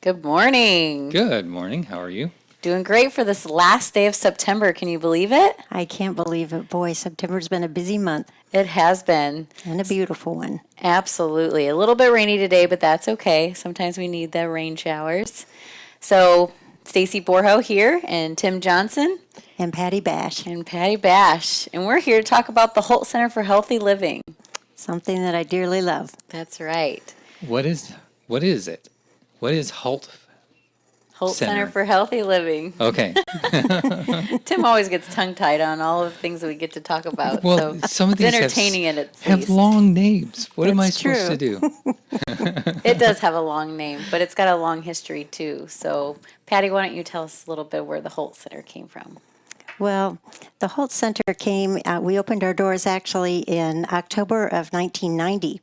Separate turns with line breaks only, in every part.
Good morning.
Good morning. How are you?
Doing great for this last day of September. Can you believe it?
I can't believe it. Boy, September's been a busy month.
It has been.
And a beautiful one.
Absolutely. A little bit rainy today, but that's okay. Sometimes we need the rain showers. So, Stacy Borho here, and Tim Johnson.
And Patti Bash.
And Patti Bash. And we're here to talk about the Hult Center for Healthy Living.
Something that I dearly love.
That's right.
What is it? What is Hult
Center for Healthy Living.
Okay.
Tim always gets tongue-tied on all of the things that we get to talk about.
Well,
so
some of these
entertaining
have long names. What am I
That's
supposed to do?
It does have a long name, but it's got a long history too. So, Patti, why don't you tell us a little bit where the Hult Center came from?
Well, the Hult Center came, we opened our doors actually in October of 1990,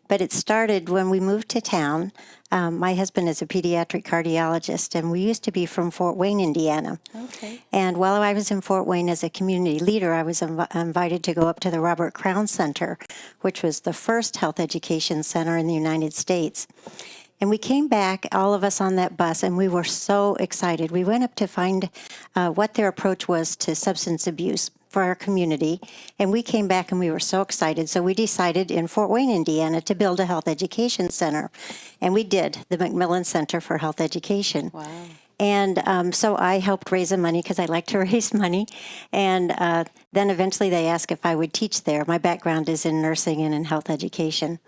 but it started when we moved to town. My husband is a pediatric cardiologist, and we used to be from Fort Wayne, Indiana.
Okay.
And while I was in Fort Wayne as a community leader, I was invited to go up to the Robert Crown Center, which was the first health education center in the United States. And we came back, all of us on that bus, and we were so excited. We went up to find what their approach was to substance abuse for our community, and we came back and we were so excited. So we decided in Fort Wayne, Indiana, to build a health education center. And we did, the McMillan Center for Health Education.
Wow.
And so I helped raise the money because I like to raise money. And then eventually they asked if I would teach there. My background is in nursing and in health education.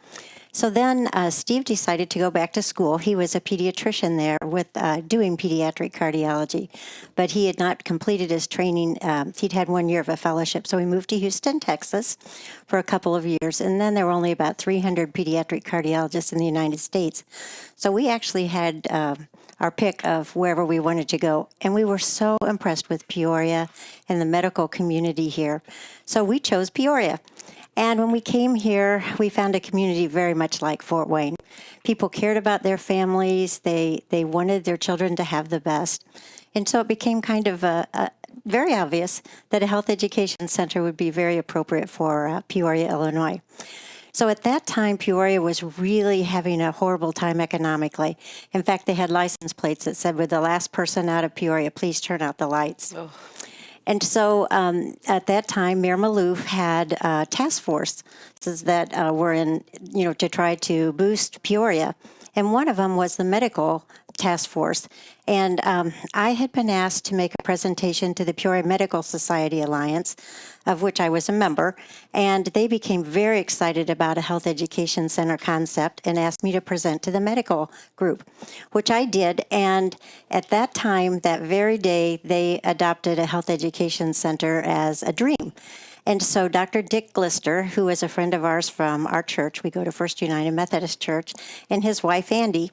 So then Steve decided to go back to school. He was a pediatrician there with doing pediatric cardiology, but he had not completed his training. He'd had 1 year of a fellowship, so we moved to Houston, Texas for a couple of years, and then there were only about 300 pediatric cardiologists in the United States. So we actually had our pick of wherever we wanted to go, and we were so impressed with Peoria and the medical community here. So we chose Peoria. And when we came here, we found a community very much like Fort Wayne. People cared about their families. They wanted their children to have the best. And so it became kind of very obvious that a health education center would be very appropriate for Peoria, Illinois. So at that time, Peoria was really having a horrible time economically. In fact, they had license plates that said, "With the last person out of Peoria, please turn out the lights." Oh. And so at that time, Mayor Maloof had task forces that were in, to try to boost Peoria. And one of them was the medical task force. And I had been asked to make a presentation to the Peoria Medical Society Alliance, of which I was a member. And they became very excited about a health education center concept and asked me to present to the medical group, which I did. And at that time, that very day, they adopted a health education center as a dream. And so Dr. Dick Glister, who is a friend of ours from our church, we go to First United Methodist Church, and his wife, Andy,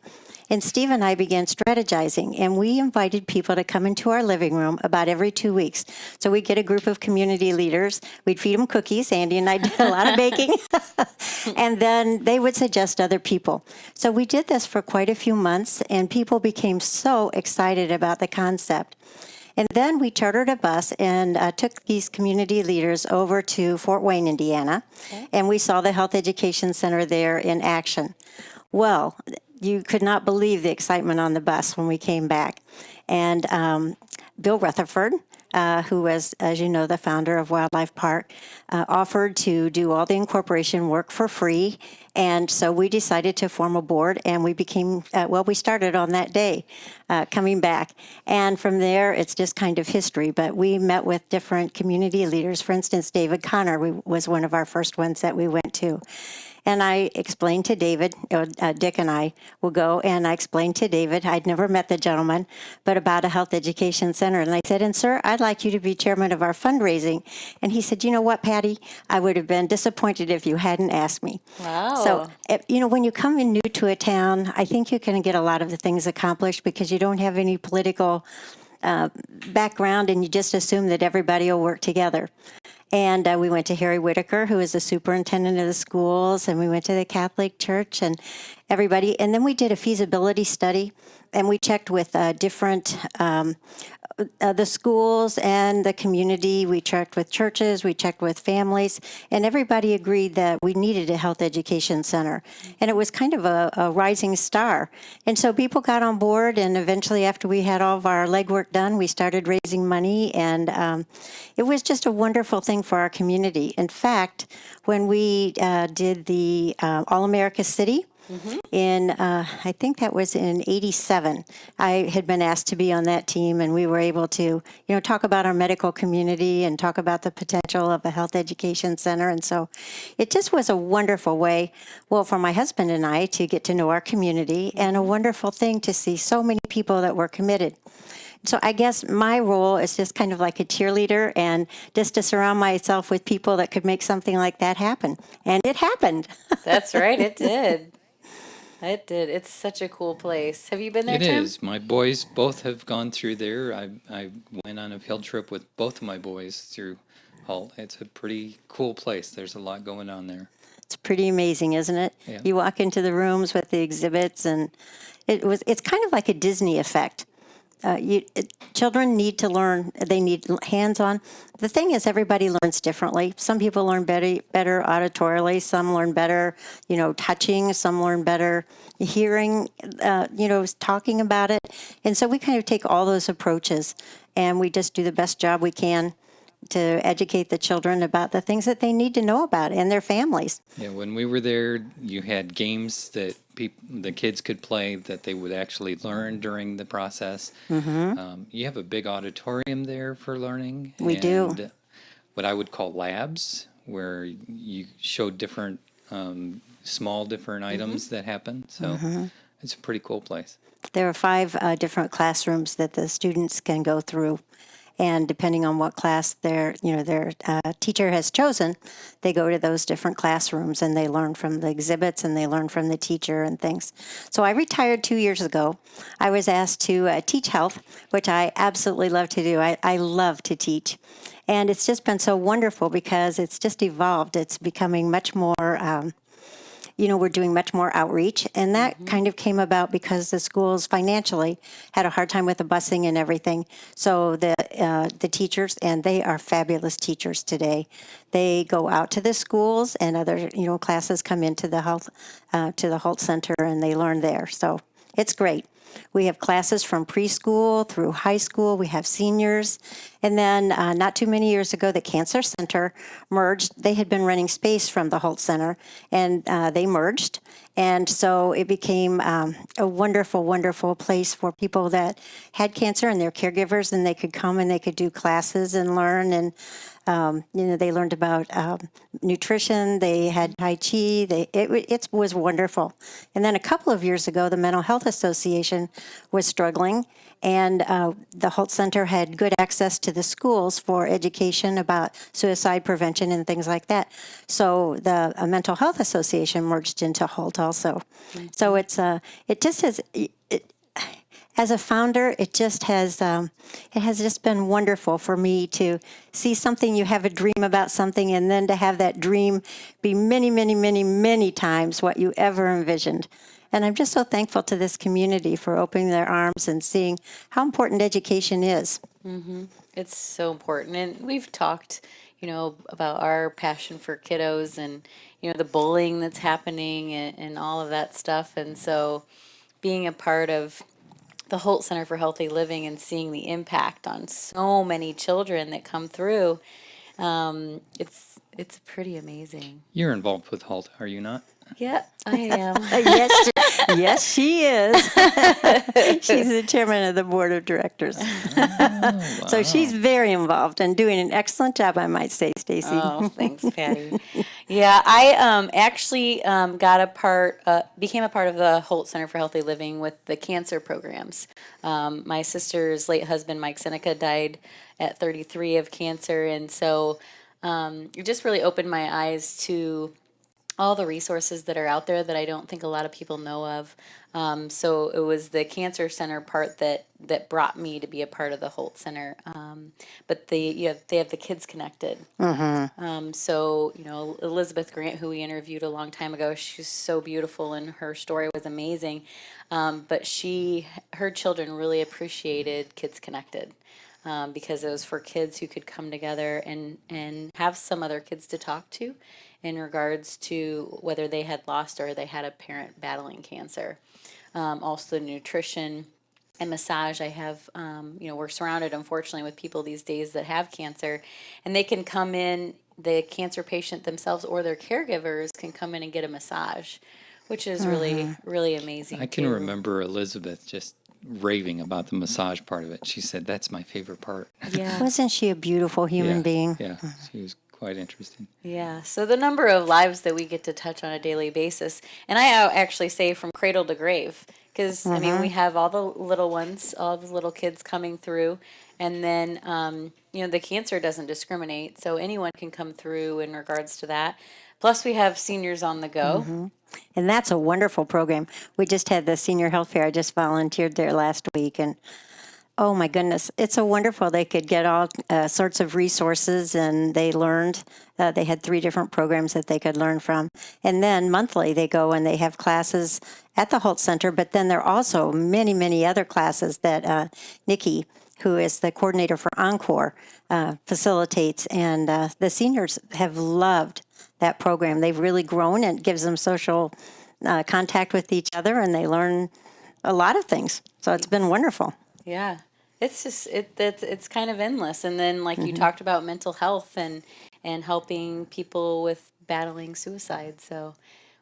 and Steve and I began strategizing, and we invited people to come into our living room about every 2 weeks. So we'd get a group of community leaders. We'd feed them cookies. Andy and I did a lot of baking. And then they would suggest other people. So we did this for quite a few months, and people became so excited about the concept. And then we chartered a bus and took these community leaders over to Fort Wayne, Indiana, and we saw the Health Education Center there in action. Well, you could not believe the excitement on the bus when we came back. And Bill Rutherford, who was, as you know, the founder of Wildlife Park, offered to do all the incorporation work for free. And so we decided to form a board, and we became, we started on that day coming back. And from there, it's just kind of history. But we met with different community leaders. For instance, David Connor was one of our first ones that we went to. And I explained to David, Dick and I will go, and I explained to David, I'd never met the gentleman, but about a health education center. And I said, "And sir, I'd like you to be chairman of our fundraising." And he said, "You know what, Patti? I would have been disappointed if you hadn't asked me."
Wow.
So, when you come in new to a town, I think you can get a lot of the things accomplished because you don't have any political background, and you just assume that everybody will work together. And we went to Harry Whitaker, who is the superintendent of the schools, and we went to the Catholic Church, and everybody. And then we did a feasibility study, and we checked with different the schools and the community. We checked with churches, we checked with families, and everybody agreed that we needed a health education center. And it was kind of a rising star. And so people got on board, and eventually, after we had all of our legwork done, we started raising money, and it was just a wonderful thing for our community. In fact, when we did the All America City, in, I think that was in '87. I had been asked to be on that team, and we were able to, talk about our medical community and talk about the potential of a health education center. And so it just was a wonderful way, well, for my husband and I to get to know our community, and a wonderful thing to see so many people that were committed. So I guess my role is just kind of like a cheerleader, and just to surround myself with people that could make something like that happen. And it happened.
That's right, it did. It did. It's such a cool place. Have you been there,
It
Tim?
is. My boys both have gone through there. I went on a field trip with both of my boys through Hult. It's a pretty cool place. There's a lot going on there.
It's pretty amazing, isn't it?
Yeah.
You walk into the rooms with the exhibits, and it's kind of like a Disney effect. Children need to learn. They need hands-on. The thing is, everybody learns differently. Some people learn better auditorily. Some learn better, touching. Some learn better hearing, talking about it. And so we kind of take all those approaches, and we just do the best job we can to educate the children about the things that they need to know about and their families.
Yeah, when we were there, you had games that the kids could play that they would actually learn during the process. You have a big auditorium there for learning.
We do.
And what I would call labs, where you show different, different items that happen. So it's a pretty cool place.
There are 5 different classrooms that the students can go through. And depending on what class their teacher has chosen, they go to those different classrooms, and they learn from the exhibits, and they learn from the teacher and things. So I retired 2 years ago. I was asked to teach health, which I absolutely love to do. I love to teach. And it's just been so wonderful because it's just evolved. It's becoming much more we're doing much more outreach, and that kind of came about because the schools financially had a hard time with the busing and everything. So the teachers, and they are fabulous teachers today, they go out to the schools, and other classes come into the Hult Center, and they learn there. So it's great. We have classes from preschool through high school. We have seniors. And then not too many years ago, the Cancer Center merged. They had been running space from the Hult Center, and they merged. And so it became a wonderful, wonderful place for people that had cancer and their caregivers, and they could come and they could do classes and learn. And they learned about nutrition. They had Tai Chi. It was wonderful. And then a couple of years ago, the Mental Health Association was struggling, and the Hult Center had good access to the schools for education about suicide prevention and things like that. So the Mental Health Association merged into Hult also. So it just has. As a founder, it has just been wonderful for me to see something. You have a dream about something, and then to have that dream be many, many, many, many times what you ever envisioned. And I'm just so thankful to this community for opening their arms and seeing how important education is.
It's so important. And we've talked, about our passion for kiddos and, the bullying that's happening and all of that stuff. And so being a part of the Hult Center for Healthy Living and seeing the impact on so many children that come through, it's pretty amazing.
You're involved with Hult, are you not?
Yeah, I am.
Yes, she is. She's the chairman of the board of directors.
Wow.
So she's very involved and doing an excellent job, I might say, Stacy.
Oh, thanks, Patty. Yeah, I actually became a part of the Hult Center for Healthy Living with the cancer programs. My sister's late husband, Mike Seneca, died at 33 of cancer, and so it just really opened my eyes to all the resources that are out there that I don't think a lot of people know of. So it was the Cancer Center part that brought me to be a part of the Hult Center. But they have the Kids Connected. So, Elizabeth Grant, who we interviewed a long time ago, she's so beautiful and her story was amazing. But her children really appreciated Kids Connected. Because it was for kids who could come together and have some other kids to talk to in regards to whether they had lost or they had a parent battling cancer. Also, nutrition and massage. I have, we're surrounded, unfortunately, with people these days that have cancer, and they can come in, the cancer patient themselves or their caregivers can come in and get a massage, which is really, really amazing.
I can remember Elizabeth just raving about the massage part of it. She said, "That's my favorite part."
Yeah.
Wasn't she a beautiful human being?
Yeah, she was quite interesting.
Yeah. So the number of lives that we get to touch on a daily basis, and I actually say from cradle to grave, because I mean we have all the little ones, all the little kids coming through, and then the cancer doesn't discriminate, so anyone can come through in regards to that. Plus, we have seniors on the go.
And that's a wonderful program. We just had the senior health fair. I just volunteered there last week, and oh my goodness, it's so wonderful. They could get all sorts of resources, and they learned. They had 3 different programs that they could learn from. And then monthly they go and they have classes at the Hult Center, but then there are also many, many other classes that Nikki, who is the coordinator for Encore, facilitates. And the seniors have loved that program. They've really grown, and it gives them social contact with each other, and they learn a lot of things. So it's been wonderful.
Yeah. It's just it's kind of endless. And then like you talked about mental health and helping people with battling suicide. So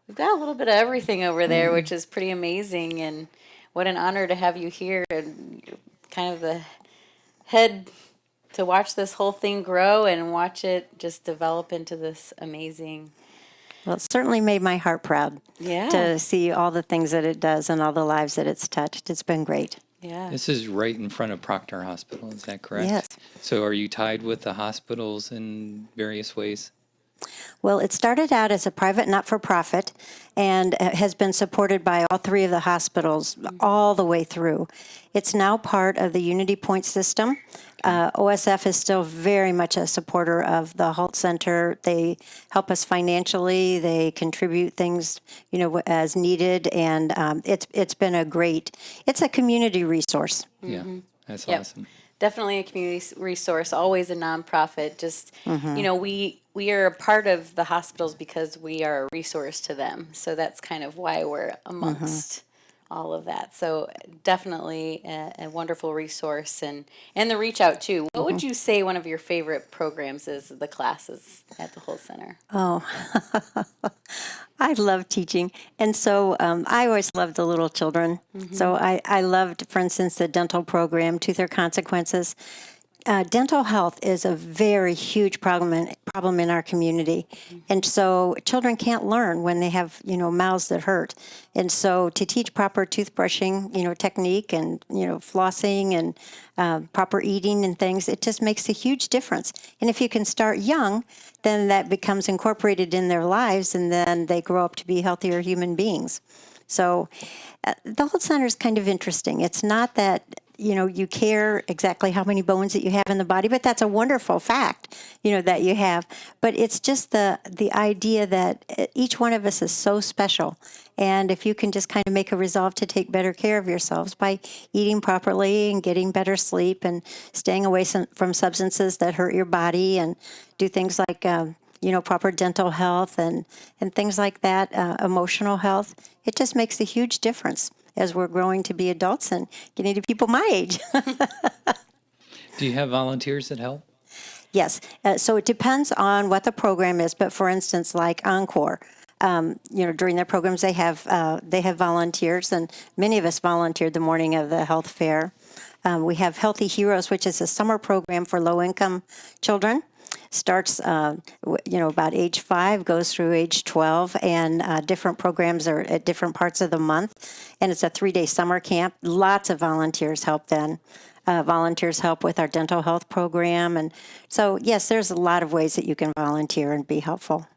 we've got a little bit of everything over there, which is pretty amazing. And what an honor to have you here and kind of the head to watch this whole thing grow and watch it just develop into this amazing.
Well, it certainly made my heart proud to see all the things that it does and all the lives that it's touched. It's been great.
Yeah.
This is right in front of Proctor Hospital, is that correct?
Yes.
So are you tied with the hospitals in various ways?
Well, it started out as a private not-for-profit and has been supported by all 3 of the hospitals all the way through. It's now part of the Unity Point system. OSF is still very much a supporter of the Hult Center. They help us financially. They contribute things, as needed, and it's been it's a community resource.
Yeah, that's awesome.
Definitely a community resource, always a nonprofit. Just, we are a part of the hospitals because we are a resource to them. So that's kind of why we're amongst all of that. So definitely a wonderful resource and the reach out too. What would you say one of your favorite programs is, the classes at the Hult Center?
Oh, I love teaching. And so I always loved the little children. So I loved, for instance, the dental program, Tooth or Consequences. Dental health is a very huge problem in our community. And so children can't learn when they have, mouths that hurt. And so to teach proper toothbrushing, technique and, flossing and proper eating and things, it just makes a huge difference. And if you can start young, then that becomes incorporated in their lives, and then they grow up to be healthier human beings. So the Hult Center is kind of interesting. It's not that you care exactly how many bones that you have in the body, but that's a wonderful fact, that you have. But it's just the idea that each one of us is so special. And if you can just kind of make a resolve to take better care of yourselves by eating properly and getting better sleep and staying away from substances that hurt your body and do things like, proper dental health and things like that, emotional health, it just makes a huge difference as we're growing to be adults and getting to people my age.
Do you have volunteers that help?
Yes. So it depends on what the program is. But for instance, like Encore, during their programs, they have volunteers, and many of us volunteered the morning of the health fair. We have Healthy Heroes, which is a summer program for low-income children. Starts, about age 5, goes through age 12, and different programs are at different parts of the month. And it's a 3-day summer camp. Lots of volunteers help then. Volunteers help with our dental health program. And so, yes, there's a lot of ways that you can volunteer and be helpful.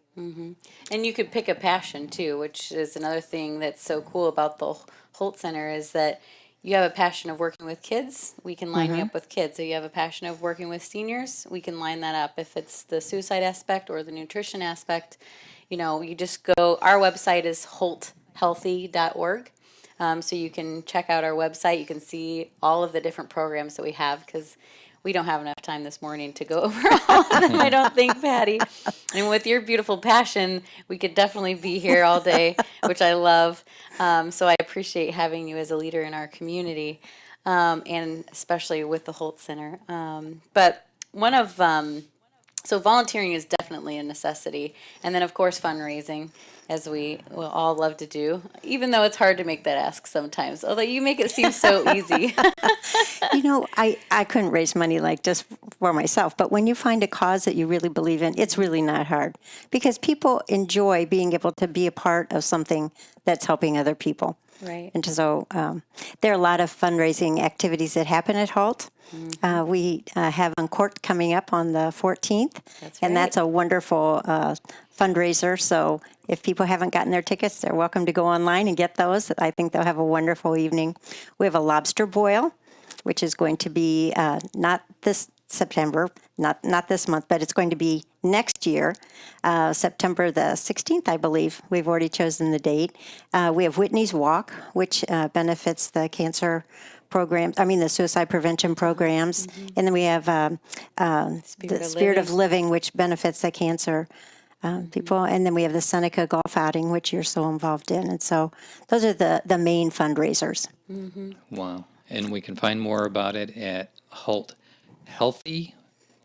And you could pick a passion too, which is another thing that's so cool about the Hult Center is that you have a passion of working with kids, we can line you up with kids. So you have a passion of working with seniors, we can line that up. If it's the suicide aspect or the nutrition aspect, you just go, our website is hulthealthy.org. So you can check out our website. You can see all of the different programs that we have because we don't have enough time this morning to go over all of them, I don't think, Patty. And with your beautiful passion, we could definitely be here all day, which I love. So I appreciate having you as a leader in our community, and especially with the Hult Center. But one of so volunteering is definitely a necessity. And then, of course, fundraising, as we will all love to do, even though it's hard to make that ask sometimes, although you make it seem so easy.
I couldn't raise money like just for myself, but when you find a cause that you really believe in, it's really not hard because people enjoy being able to be a part of something that's helping other people.
Right.
And so there are a lot of fundraising activities that happen at Hult. We have Uncorked coming up on the 14th, and that's a wonderful fundraiser. So if people haven't gotten their tickets, they're welcome to go online and get those. I think they'll have a wonderful evening. We have a lobster boil, which is going to be not this September, not this month, but it's going to be next year, September the 16th, I believe. We've already chosen the date. We have Whitney's Walk, which benefits the cancer programs, the suicide prevention programs. And then we have the Spirit of Living, which benefits the cancer people. And then we have the Seneca Golf Outing, which you're so involved in. And so those are the main fundraisers.
Wow. And we can find more about it at Hult Healthy,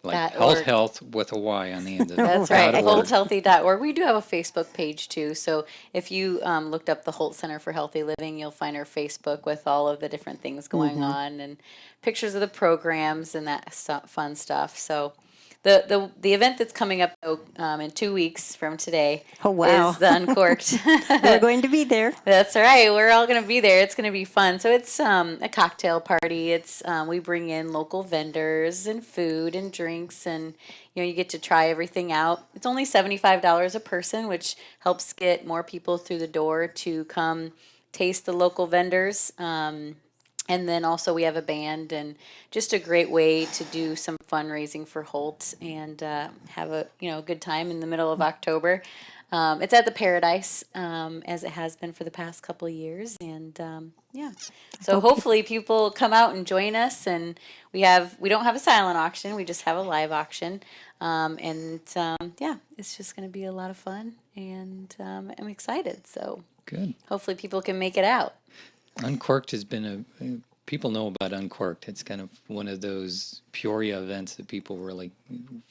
like
.org.
Health with a Y on the end of it.
That's right,
.org.
hulthealthy.org. We do have a Facebook page too. So if you looked up the Hult Center for Healthy Living, you'll find our Facebook with all of the different things going on and pictures of the programs and that fun stuff. So the event that's coming up in 2 weeks from today is the Uncorked.
We're going to be there.
That's right. We're all going to be there. It's going to be fun. So it's a cocktail party. It's we bring in local vendors and food and drinks, and you get to try everything out. It's only $75 a person, which helps get more people through the door to come taste the local vendors. And then also we have a band and just a great way to do some fundraising for Hult and have a good time in the middle of October. It's at the Paradise, as it has been for the past couple of years, and so hopefully people come out and join us. And we don't have a silent auction; we just have a live auction, it's just going to be a lot of fun, and I'm excited. So
good.
Hopefully people can make it out.
Uncorked has been people know about Uncorked. It's kind of one of those Peoria events that people really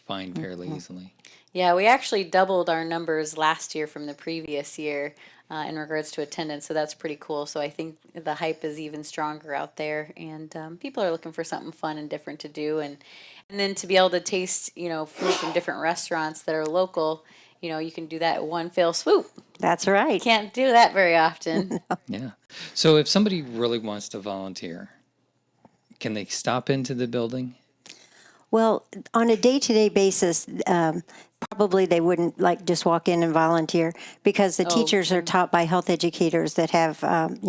find fairly easily.
Yeah, we actually doubled our numbers last year from the previous year in regards to attendance, so that's pretty cool. So I think the hype is even stronger out there, and people are looking for something fun and different to do, and then to be able to taste, food from different restaurants that are local. You can do that in one fell swoop.
That's right.
Can't do that very often.
Yeah. So if somebody really wants to volunteer, can they stop into the building?
Well, on a day-to-day basis, probably they wouldn't just walk in and volunteer because the teachers are taught by health educators that have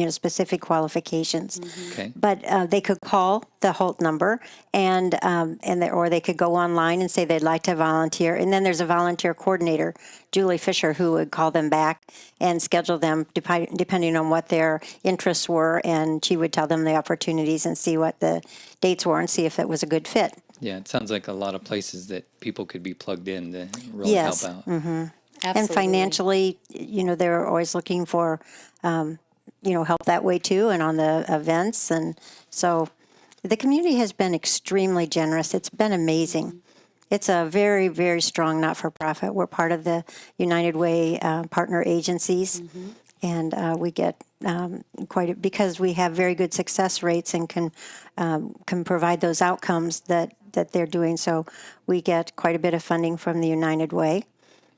specific qualifications.
Okay.
But they could call the Hult number or they could go online and say they'd like to volunteer. And then there's a volunteer coordinator, Julie Fisher, who would call them back and schedule them depending on what their interests were, and she would tell them the opportunities and see what the dates were and see if it was a good fit.
Yeah, it sounds like a lot of places that people could be plugged in to really help out.
Mm-hmm. And financially, they're always looking for, help that way too, and on the events. And so the community has been extremely generous. It's been amazing. It's a very, very strong not-for-profit. We're part of the United Way partner agencies, and we get because we have very good success rates and can provide those outcomes that they're doing. So we get quite a bit of funding from the United Way.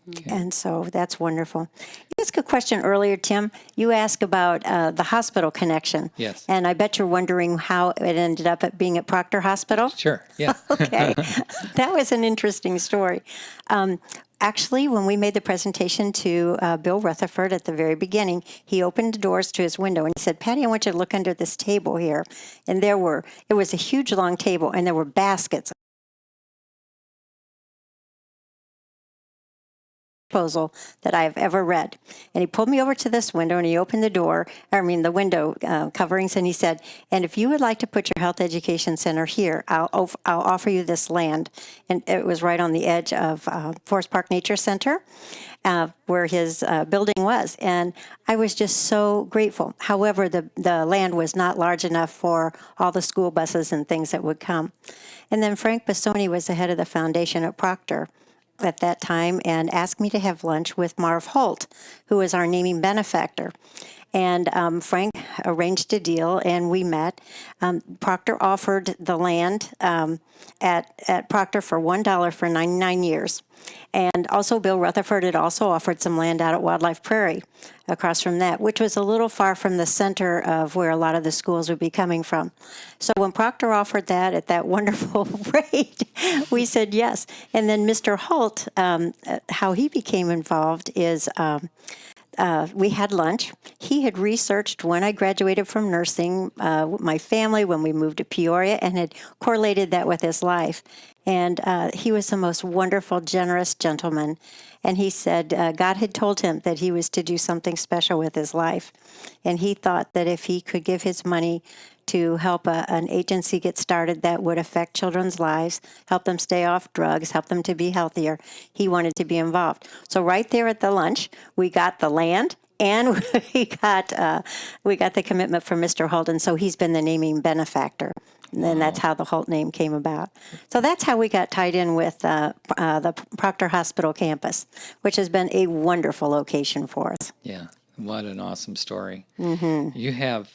Okay. And so that's wonderful. You asked a question earlier, Tim. You asked about the hospital connection.
Yes.
And I bet you're wondering how it ended up at being at Proctor Hospital.
Sure, yeah.
Okay. That was an interesting story. Actually, when we made the presentation to Bill Rutherford at the very beginning, he opened the doors to his window and he said, "Patty, I want you to look under this table here." And it was a huge long table, and there were baskets proposal that I have ever read. And he pulled me over to this window and he opened the window coverings, and he said, "And if you would like to put your health education center here, I'll offer you this land." And it was right on the edge of Forest Park Nature Center, where his building was. And I was just so grateful. However, the land was not large enough for all the school buses and things that would come. And then Frank Bassoni was the head of the foundation at Proctor at that time and asked me to have lunch with Marv Hult, who is our naming benefactor. And Frank arranged a deal, and we met. Proctor offered the land at Proctor for $1 for 99 years. And also Bill Rutherford had also offered some land out at Wildlife Prairie across from that, which was a little far from the center of where a lot of the schools would be coming from. So when Proctor offered that at that wonderful rate, we said yes. And then Mr. Hult, how he became involved is we had lunch. He had researched when I graduated from nursing, my family, when we moved to Peoria, and had correlated that with his life. And he was the most wonderful, generous gentleman. And he said God had told him that he was to do something special with his life. And he thought that if he could give his money to help an agency get started that would affect children's lives, help them stay off drugs, help them to be healthier, he wanted to be involved. So right there at the lunch, we got the land and we got the commitment from Mr. Hult, and so he's been the naming benefactor. And then that's how the Hult name came about. So that's how we got tied in with the Proctor Hospital campus, which has been a wonderful location for us.
Yeah, what an awesome story. Mm-hmm. You have,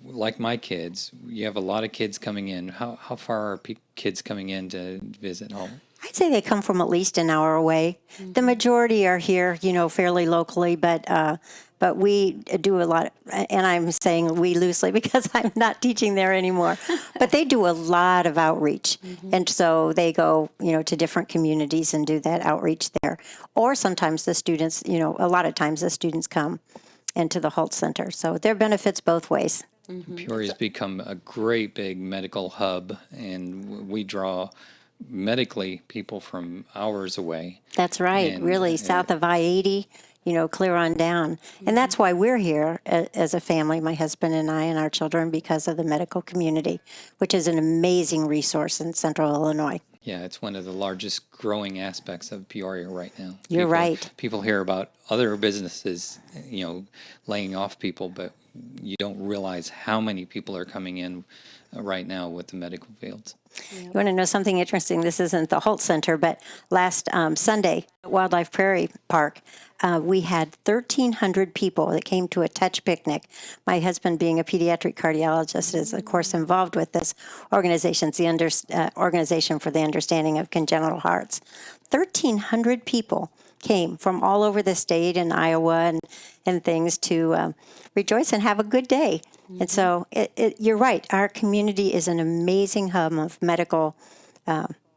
like my kids, you have a lot of kids coming in. How far are kids coming in to visit home?
I'd say they come from at least an hour away. Mm-hmm. The majority are here, fairly locally, but we do a lot, and I'm saying we loosely because I'm not teaching there anymore, but they do a lot of outreach. Mm-hmm. And so they go, to different communities and do that outreach there. Or sometimes the students, a lot of times the students come into the Hult Center. So there are benefits both ways.
Mm-hmm. Peoria's become a great big medical hub, and we draw medically people from hours away.
That's right, and really, south of I-80, clear on down. Mm-hmm. And that's why we're here as a family, my husband and I and our children, because of the medical community, which is an amazing resource in central Illinois.
Yeah, it's one of the largest growing aspects of Peoria right now.
You're right.
People hear about other businesses, laying off people, but you don't realize how many people are coming in right now with the medical fields.
Yep. You want to know something interesting? This isn't the Hult Center, but last Sunday at Wildlife Prairie Park, we had 1,300 people that came to a touch picnic. My husband, being a pediatric cardiologist, is, of course, involved with this organization. It's the Organization for the Understanding of Congenital Hearts. 1,300 people came from all over the state and Iowa and things to rejoice and have a good day. Mm-hmm. And so you're right. Our community is an amazing hub of medical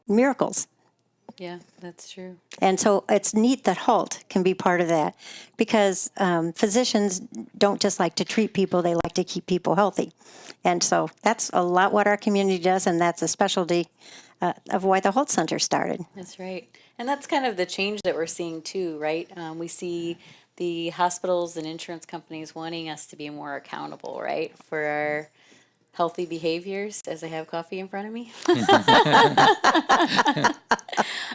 miracles.
Yeah, that's true.
And so it's neat that Hult can be part of that because physicians don't just like to treat people, they like to keep people healthy. And so that's a lot what our community does, and that's a specialty of why the Hult Center started.
That's right. And that's kind of the change that we're seeing too, right? We see the hospitals and insurance companies wanting us to be more accountable, right, for our healthy behaviors, as I have coffee in front of me.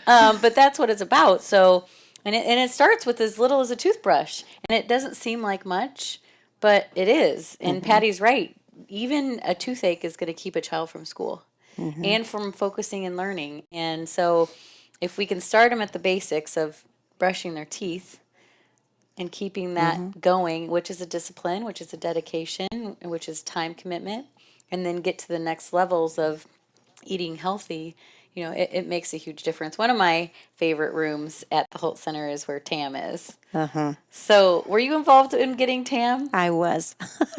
But that's what it's about. So, and it starts with as little as a toothbrush, and it doesn't seem like much, but it is. And mm-hmm. Patty's right. Even a toothache is going to keep a child from school mm-hmm. and from focusing and learning. And so if we can start them at the basics of brushing their teeth and keeping that mm-hmm. going, which is a discipline, which is a dedication, which is time commitment, and then get to the next levels of eating healthy, it makes a huge difference. One of my favorite rooms at the Hult Center is where Tam is. So were you involved in getting Tam?
I was.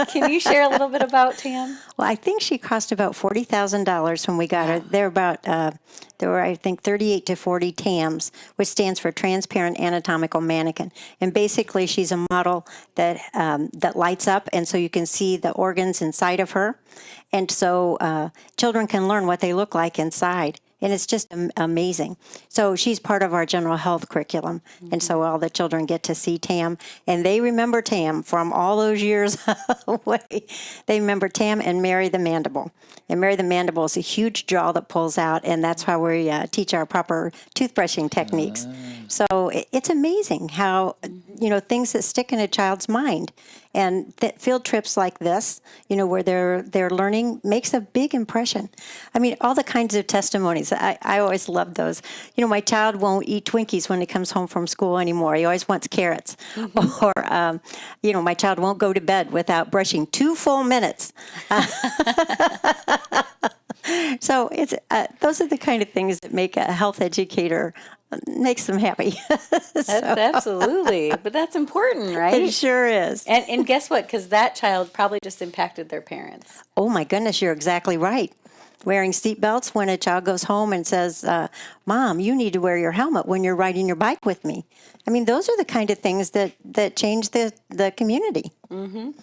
Can you share a little bit about Tam?
Well, I think she cost about $40,000 when we got her. There were, I think, 38 to 40 TAMs, which stands for Transparent Anatomical Mannequin. And basically, she's a model that lights up, and so you can see the organs inside of her. And so children can learn what they look like inside. And it's just amazing. So she's part of our general health curriculum. And so all the children get to see Tam. And they remember Tam from all those years away. They remember Tam and Mary the Mandible. And Mary the Mandible is a huge jaw that pulls out. And that's how we teach our proper toothbrushing techniques. So it's amazing how, things that stick in a child's mind. And field trips like this, where they're learning, makes a big impression. I mean, all the kinds of testimonies. I always love those. My child won't eat Twinkies when he comes home from school anymore. He always wants carrots. Or, my child won't go to bed without brushing 2 full minutes. So it's those are the kind of things that make a health educator makes them happy.
That's absolutely, but that's important, right?
It sure is.
And guess what? Because that child probably just impacted their parents.
Oh my goodness, you're exactly right. Wearing seatbelts when a child goes home and says, "Mom, you need to wear your helmet when you're riding your bike with me." I mean, those are the kind of things that change the community.
And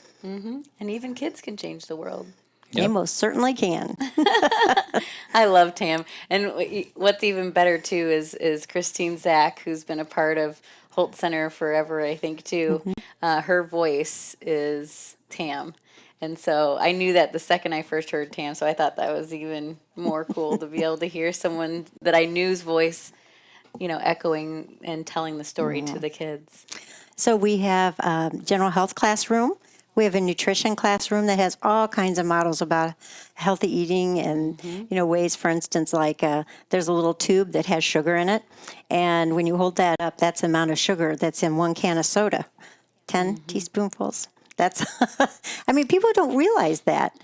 even kids can change the world.
They most certainly can.
I love Tam. And what's even better, too, is Christine Zach, who's been a part of Hult Center forever, I think, too. Her voice is Tam. And so I knew that the second I first heard Tam, so I thought that was even more cool to be able to hear someone that I knew's voice, echoing and telling the story to the kids.
So we have a general health classroom. We have a nutrition classroom that has all kinds of models about healthy eating and, ways, for instance, like there's a little tube that has sugar in it. And when you hold that up, that's the amount of sugar that's in 1 can of soda, 10 teaspoonfuls. That's, people don't realize that.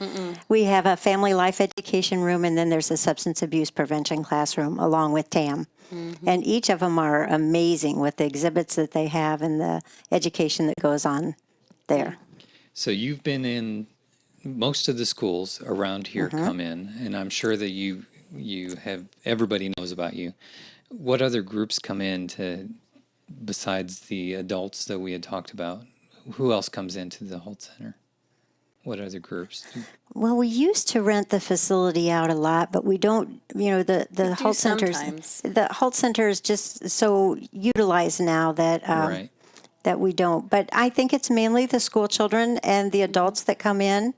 We have a family life education room, and then there's a substance abuse prevention classroom along with TAM. And each of them are amazing with the exhibits that they have and the education that goes on there.
So you've been in most of the schools around here come in, and I'm sure that you have, everybody knows about you. What other groups come in besides the adults that we had talked about? Who else comes into the Hult Center? What other groups? Well,
we used to rent the facility out a lot, but we don't, the Hult Center is just so utilized now that
right.
that we don't. But I think it's mainly the school children and the adults that come in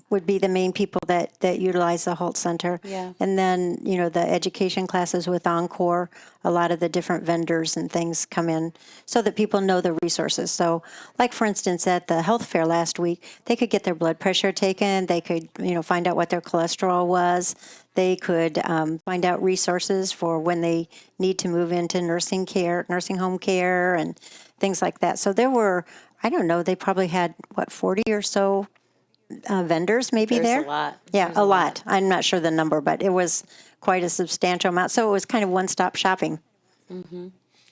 would be the main people that utilize the Hult Center.
Yeah.
And then, the education classes with Encore, a lot of the different vendors and things come in so that people know the resources. So, like, for instance, at the health fair last week, they could get their blood pressure taken. They could, find out what their cholesterol was. They could find out resources for when they need to move into nursing home care, and things like that. So there were, I don't know, they probably had, 40 or so vendors maybe there?
There's a lot.
Yeah,
There's
a lot. I'm not sure the number, but it was quite a substantial amount. So it was kind of one-stop shopping.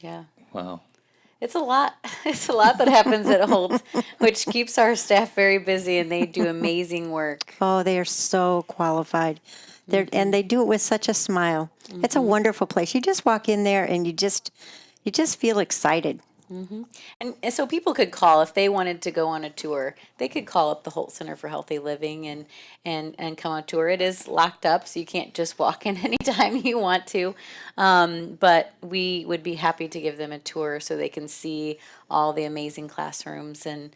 Yeah.
Wow.
It's a lot. It's a lot that happens at Hult, which keeps our staff very busy, and they do amazing work.
Oh, they are so qualified. And they do it with such a smile. It's a wonderful place. You just walk in there and you just feel excited.
And so people could call if they wanted to go on a tour. They could call up the Hult Center for Healthy Living and come on a tour. It is locked up, so you can't just walk in anytime you want to. But we would be happy to give them a tour so they can see all the amazing classrooms and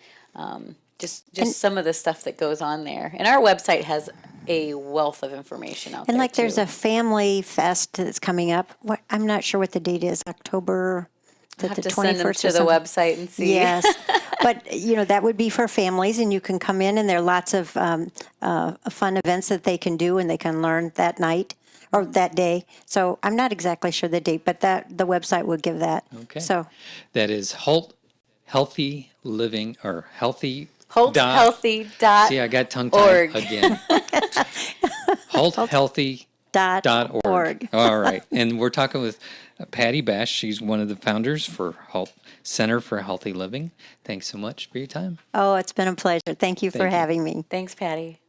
just some of the stuff that goes on there. And our website has a wealth of information out there.
And like there's a family fest that's coming up. I'm not sure what the date is. October.
I'll have to send them to the website and see.
Yes, but that would be for families, and you can come in, and there are lots of fun events that they can do, and they can learn that night or that day. So I'm not exactly sure the date, but the website would give that.
Okay.
So
that is Hult Healthy Living or Healthy.
HultHealthy.org.
See, I got tongue tied again. Hult Healthy
.org.
All right. And we're talking with Patti Bash. She's one of the founders for Hult Center for Healthy Living. Thanks so much for your time.
Oh, it's been a pleasure. Thank you for
Thank you.
having me.
Thanks, Patty.